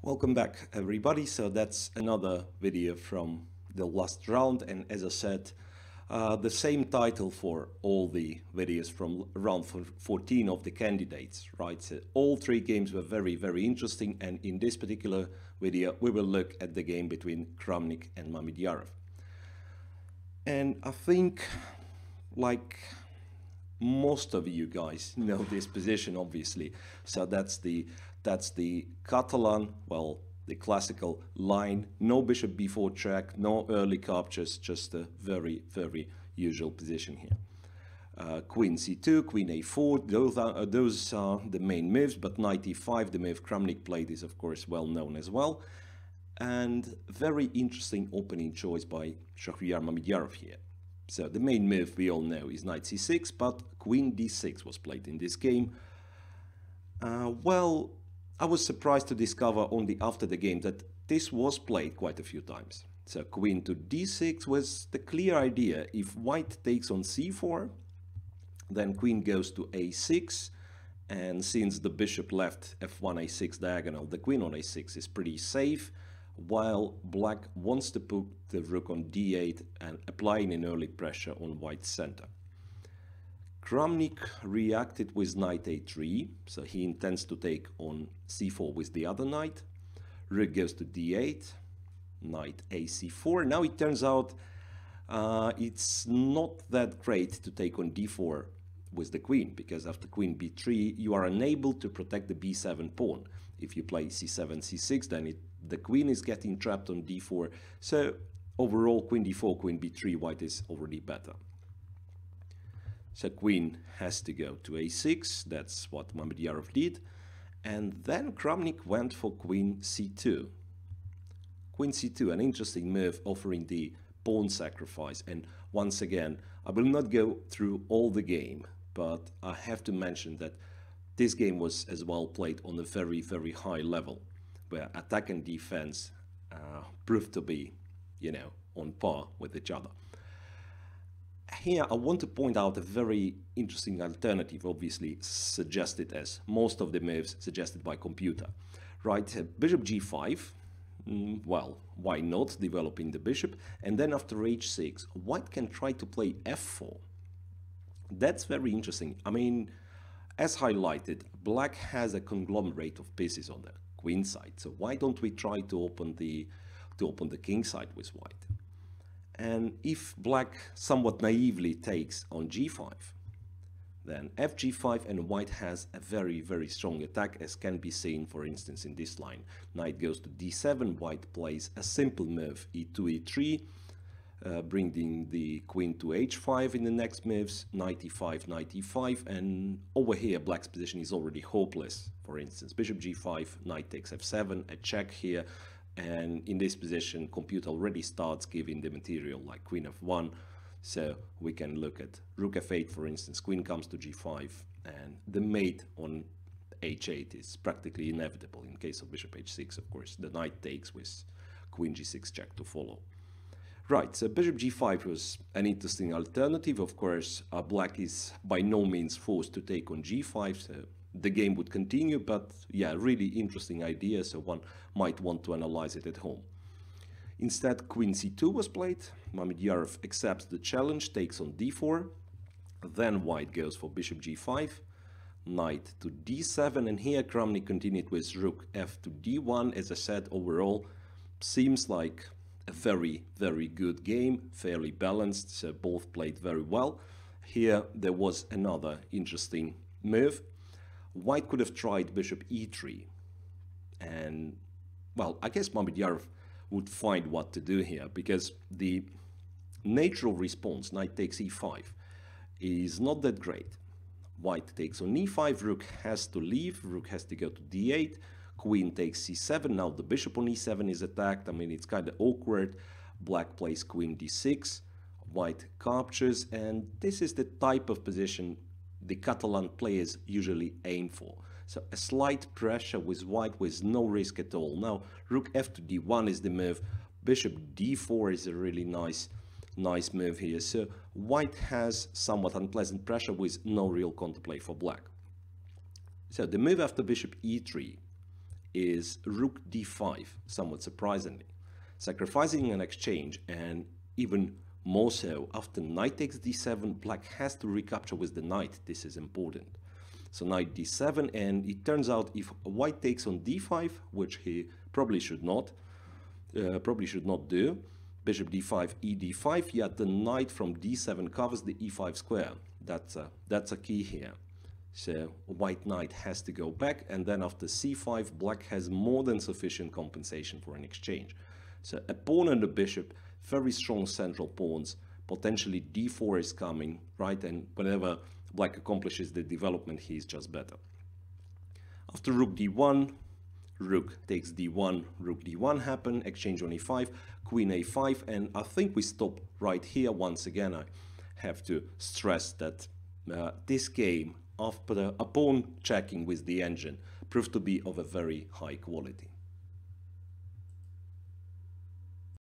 Welcome back, everybody. So that's another video from the last round, and as I said, the same title for all the videos from round 14 of the candidates, right? So all three games were very interesting, and in this particular video we will look at the game between Kramnik and Mamedyarov. And I think, like, most of you guys know this position, obviously. So that's the Catalan, well, the classical line. No bishop b4 check, no early captures, just a very usual position here. Queen c2, queen a4, those are the main moves, but knight e5, the move Kramnik played, is of course well known as well. And very interesting opening choice by Shahryar Mamedyarov here. So the main move we all know is knight c6, but queen d6 was played in this game. Well, I was surprised to discover only after the game that this was played quite a few times. So queen to d6 was the clear idea. If white takes on c4, then queen goes to a6, and since the bishop left f1 a6 diagonal, the queen on a6 is pretty safe, while black wants to put the rook on d8 and applying an early pressure on white's center. Kramnik reacted with knight a3, so he intends to take on c4 with the other knight. Rook goes to d8, knight a c4. Now it turns out it's not that great to take on d4 with the queen, because after queen b3 you are unable to protect the b7 pawn. If you play c7, c6, then the queen is getting trapped on d4. So overall, queen d4, queen b3, white is already better. So queen has to go to a6, that's what Mamedyarov did. And then Kramnik went for queen c2. Queen c2, an interesting move offering the pawn sacrifice. And once again, I will not go through all the game, but I have to mention that this game was as well played on a very high level, where attack and defense proved to be, on par with each other. Here I want to point out a very interesting alternative, obviously suggested, as most of the moves suggested by computer. Right, bishop g5, well, why not developing the bishop, and then after h6, white can try to play f4. That's very interesting. I mean, as highlighted, black has a conglomerate of pieces on the queen side, so why don't we try to open the king side with white? And if black somewhat naively takes on g5, then fg5, and white has a very strong attack, as can be seen, for instance, in this line. Knight goes to d7, white plays a simple move, e2, e3, bringing the queen to h5 in the next moves, knight e5, and over here black's position is already hopeless. For instance, bishop g5, knight takes f7, a check here, and in this position computer already starts giving the material like queen f1, so we can look at rook f8, for instance, queen comes to g5, and the mate on h8 is practically inevitable. In case of bishop h6, of course, the knight takes with queen g6 check to follow. Right, so bishop g5 was an interesting alternative. Of course, black is by no means forced to take on g5, so the game would continue, but yeah, really interesting idea, so one might want to analyze it at home. Instead, queen c2 was played. Mamedyarov accepts the challenge, takes on d4, then white goes for bishop g5, knight to d7, and here Kramnik continued with rook f to d1. As I said, overall seems like a very good game, fairly balanced, so both played very well. Here there was another interesting move. White could have tried bishop e3, and well, I guess Mamedyarov would find what to do here, because the natural response, knight takes e5, is not that great. White takes on e5, rook has to leave, rook has to go to d8, queen takes c7, now the bishop on e7 is attacked. I mean, it's kind of awkward. Black plays queen d6, white captures, and this is the type of position the Catalan players usually aim for. So a slight pressure with white with no risk at all. Now rook f to d1 is the move, bishop d4 is a really nice move here. So white has somewhat unpleasant pressure with no real counterplay for black. So the move after bishop e3 is rook d5, somewhat surprisingly. Sacrificing an exchange, and even more so, after knight takes d7, black has to recapture with the knight. This is important. So knight d7, and it turns out if white takes on d5, which he probably should not do, bishop d5, e d5, yet the knight from d7 covers the e5 square. That's a key here. So white knight has to go back, and then after c5, black has more than sufficient compensation for an exchange. So a pawn and a bishop, very strong central pawns, potentially d4 is coming, right? And whenever black accomplishes the development, he's just better. After rook d1, rook takes d1, rook d1 happen, exchange on e5, queen a5, and I think we stop right here. Once again, I have to stress that this game, after a pawn checking with the engine, proved to be of a very high quality.